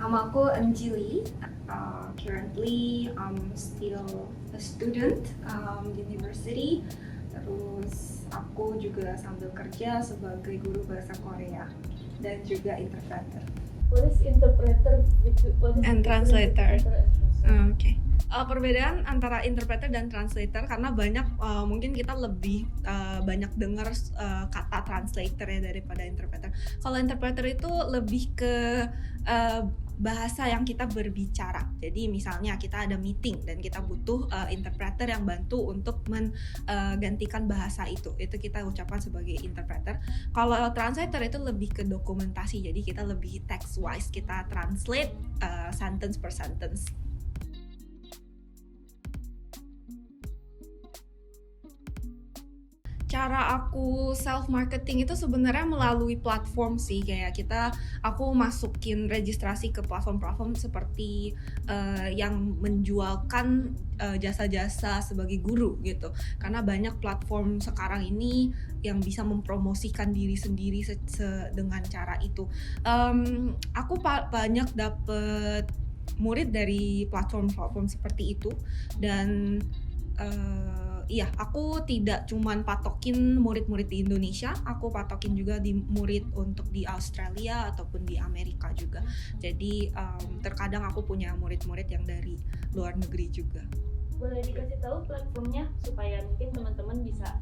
Nama aku Anjili. Currently I'm still a student university. Terus aku juga sambil kerja sebagai guru bahasa Korea dan juga interpreter. What is interpreter And translator. Okay. Perbedaan antara interpreter dan translator karena banyak mungkin kita lebih banyak dengar kata translator ya daripada interpreter. Kalau interpreter itu lebih ke bahasa yang kita berbicara. Jadi misalnya kita ada meeting dan kita butuh interpreter yang bantu untuk menggantikan bahasa itu kita ucapkan sebagai interpreter. Kalau translator itu lebih ke dokumentasi, jadi kita lebih text wise, kita translate sentence per sentence. Cara aku self marketing itu sebenarnya melalui platform sih, kayak aku masukin registrasi ke platform-platform seperti yang menjualkan jasa-jasa sebagai guru gitu. Karena banyak platform sekarang ini yang bisa mempromosikan diri sendiri dengan cara itu. Aku banyak dapet murid dari platform-platform seperti itu dan iya, aku tidak cuman patokin murid-murid di Indonesia, aku patokin juga di murid untuk di Australia ataupun di Amerika juga. Jadi terkadang aku punya murid-murid yang dari luar negeri juga. Boleh dikasih tahu platformnya supaya mungkin teman-teman bisa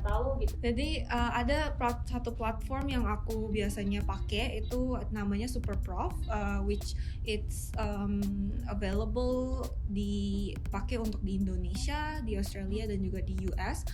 tahu gitu. Jadi ada satu platform yang aku biasanya pakai, itu namanya Superprof, which it's available dipakai untuk di Indonesia, di Australia dan juga di US.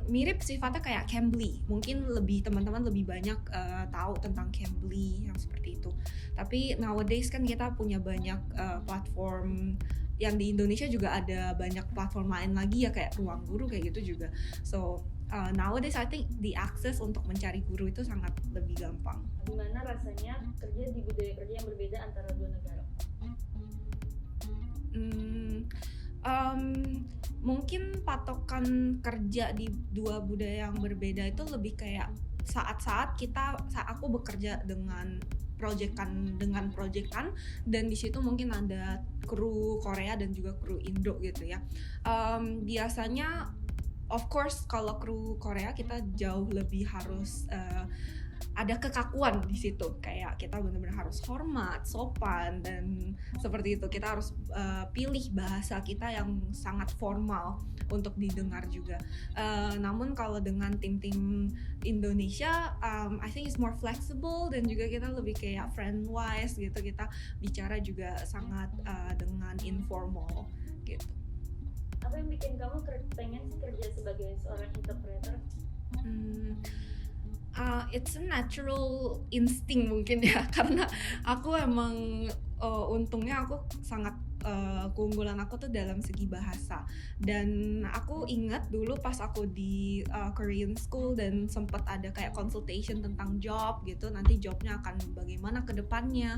Mirip sifatnya kayak Cambly, mungkin teman-teman lebih banyak tahu tentang Cambly yang seperti itu. Tapi nowadays kan kita punya banyak platform. Yang di Indonesia juga ada banyak platform lain lagi ya, kayak Ruang Guru kayak gitu juga. So nowadays I think the access untuk mencari guru itu sangat lebih gampang. Gimana rasanya kerja di budaya kerja yang berbeda antara dua negara? Mungkin patokan kerja di dua budaya yang berbeda itu lebih kayak saat aku bekerja dengan proyekan dan di situ mungkin ada kru Korea dan juga kru Indo gitu ya. Biasanya of course kalau kru Korea kita jauh lebih harus ada kekakuan di situ, kayak kita benar-benar harus hormat, sopan dan seperti itu. Kita harus pilih bahasa kita yang sangat formal untuk didengar juga. Namun kalau dengan tim-tim Indonesia, I think it's more flexible dan juga kita lebih kayak friend wise gitu. Kita bicara juga sangat dengan informal gitu. Apa yang bikin kamu pengen kerja sebagai seorang interpreter? It's a natural instinct mungkin ya, karena aku emang untungnya aku sangat keunggulan aku tuh dalam segi bahasa. Dan aku ingat dulu pas aku di Korean school dan sempat ada kayak consultation tentang job gitu, nanti jobnya akan bagaimana ke depannya.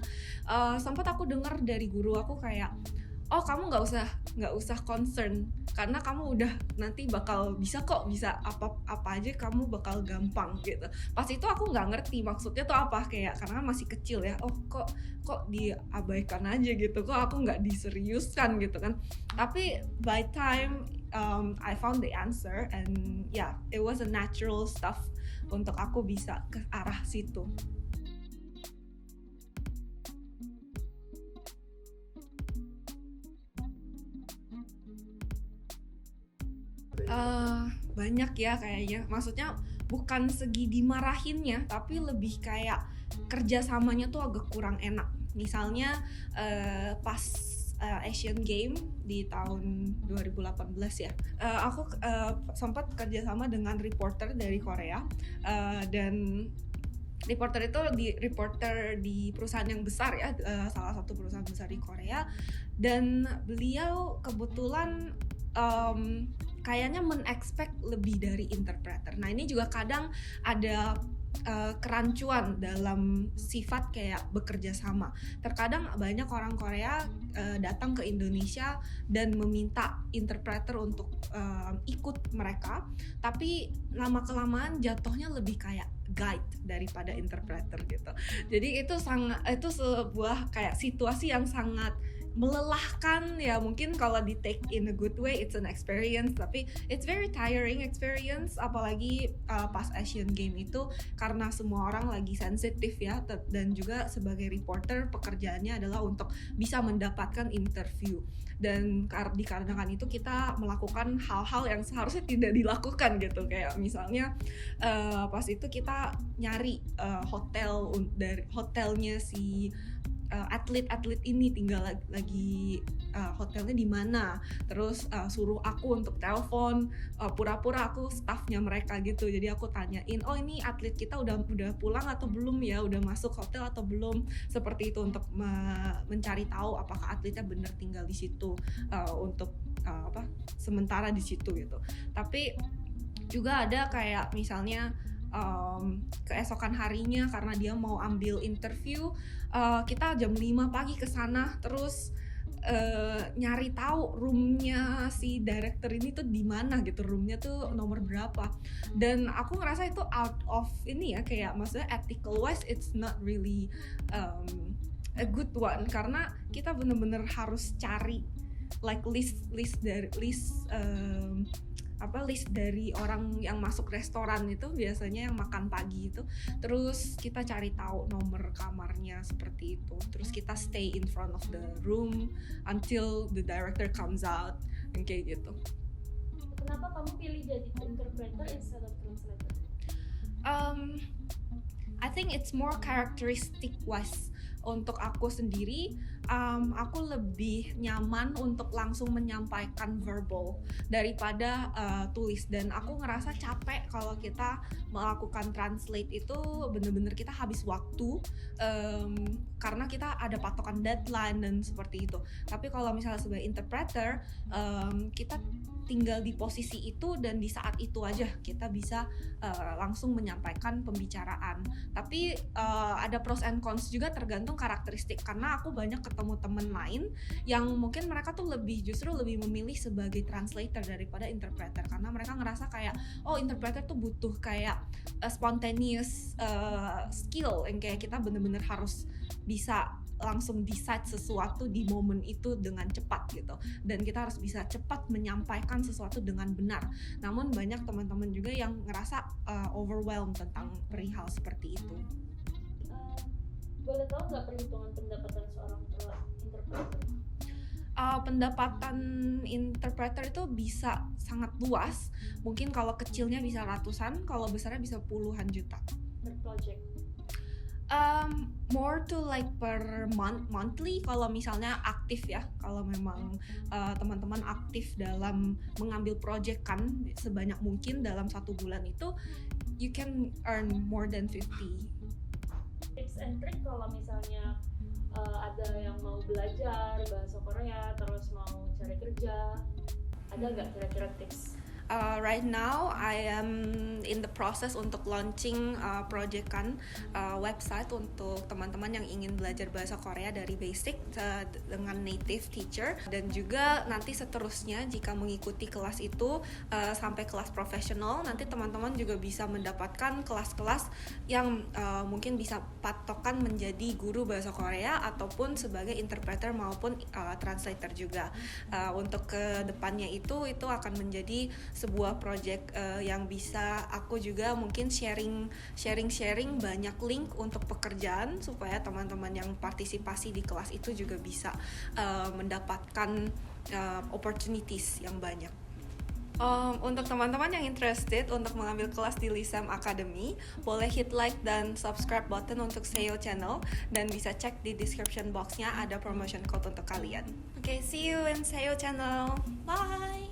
Sempat aku dengar dari guru aku kayak, oh kamu nggak usah concern karena kamu udah nanti bakal bisa apa aja, kamu bakal gampang gitu. Pas itu aku nggak ngerti maksudnya tuh apa, kayak karena masih kecil ya, oh kok diabaikan aja gitu, kok aku nggak diseriuskan gitu kan. Tapi by time I found the answer and yeah, it was a natural stuff untuk aku bisa ke arah situ. Banyak ya kayaknya, maksudnya bukan segi dimarahinnya tapi lebih kayak kerjasamanya tuh agak kurang enak. Misalnya pas Asian Game di tahun 2018 ya, aku sempat kerjasama dengan reporter dari Korea, dan reporter itu reporter di perusahaan yang besar ya, salah satu perusahaan besar di Korea, dan beliau kebetulan kayaknya men-expect lebih dari interpreter. Nah ini juga kadang ada kerancuan dalam sifat kayak bekerja sama. Terkadang banyak orang Korea datang ke Indonesia dan meminta interpreter untuk ikut mereka, tapi lama kelamaan jatuhnya lebih kayak guide daripada interpreter gitu. Jadi itu sebuah kayak situasi yang sangat melelahkan ya, mungkin kalau di take in a good way it's an experience, tapi it's very tiring experience, apalagi pas Asian Game itu karena semua orang lagi sensitif ya, dan juga sebagai reporter pekerjaannya adalah untuk bisa mendapatkan interview, dan dikarenakan itu kita melakukan hal-hal yang seharusnya tidak dilakukan gitu, kayak misalnya pas itu kita nyari hotel dari hotelnya si atlet ini tinggal lagi hotelnya di mana, terus suruh aku untuk telepon, pura-pura aku staffnya mereka gitu, jadi aku tanyain, oh ini atlet kita udah pulang atau belum ya, udah masuk hotel atau belum, seperti itu, untuk mencari tahu apakah atletnya benar tinggal di situ untuk sementara di situ gitu. Tapi juga ada kayak misalnya keesokan harinya karena dia mau ambil interview, kita jam 5 pagi ke sana, terus nyari tahu roomnya si director ini tuh di mana gitu, roomnya tuh nomor berapa, dan aku ngerasa itu out of ini ya, kayak maksudnya ethical wise it's not really a good one, karena kita bener-bener harus cari like list dari orang yang masuk restoran itu, biasanya yang makan pagi itu, terus kita cari tahu nomor kamarnya seperti itu, terus kita stay in front of the room until the director comes out, yang kayak gitu. Kenapa kamu pilih jadi interpreter instead of translator? I think it's more characteristic wise. Untuk aku sendiri, aku lebih nyaman untuk langsung menyampaikan verbal daripada tulis, dan aku ngerasa capek kalau kita melakukan translate itu bener-bener kita habis waktu, karena kita ada patokan deadline dan seperti itu. Tapi kalau misalnya sebagai interpreter, kita tinggal di posisi itu dan di saat itu aja kita bisa langsung menyampaikan pembicaraan. Tapi ada pros and cons juga tergantung karakteristik, karena aku banyak ketemu temen lain yang mungkin mereka tuh justru lebih memilih sebagai translator daripada interpreter, karena mereka ngerasa kayak interpreter tuh butuh kayak spontaneous skill yang kayak kita bener-bener harus bisa langsung decide sesuatu di momen itu dengan cepat gitu, dan kita harus bisa cepat menyampaikan sesuatu dengan benar. Namun banyak teman-teman juga yang ngerasa overwhelmed tentang perihal seperti itu. Boleh tahu nggak perhitungan pendapatan seorang interpreter? Pendapatan interpreter itu bisa sangat luas, mungkin kalau kecilnya bisa ratusan, kalau besarnya bisa puluhan juta Per project? More to like per monthly kalau misalnya aktif ya, kalau memang teman-teman aktif dalam mengambil project kan sebanyak mungkin dalam 1 bulan itu, you can earn more than 50. Tips and trick kalau misalnya ada yang mau belajar bahasa Korea terus mau cari kerja, ada nggak kira-kira tips? Right now I am in the process untuk launching project website untuk teman-teman yang ingin belajar bahasa Korea dari basic dengan native teacher, dan juga nanti seterusnya jika mengikuti kelas itu sampai kelas profesional, nanti teman-teman juga bisa mendapatkan kelas-kelas yang mungkin bisa patokan menjadi guru bahasa Korea ataupun sebagai interpreter maupun translator juga. Untuk kedepannya itu akan menjadi sebuah project yang bisa aku juga mungkin sharing banyak link untuk pekerjaan, supaya teman-teman yang partisipasi di kelas itu juga bisa mendapatkan opportunities yang banyak. Untuk teman-teman yang interested untuk mengambil kelas di Lisam Academy, boleh hit like dan subscribe button untuk Seo channel, dan bisa cek di description box-nya ada promotion code untuk kalian. Okay, see you in Seo channel. Bye!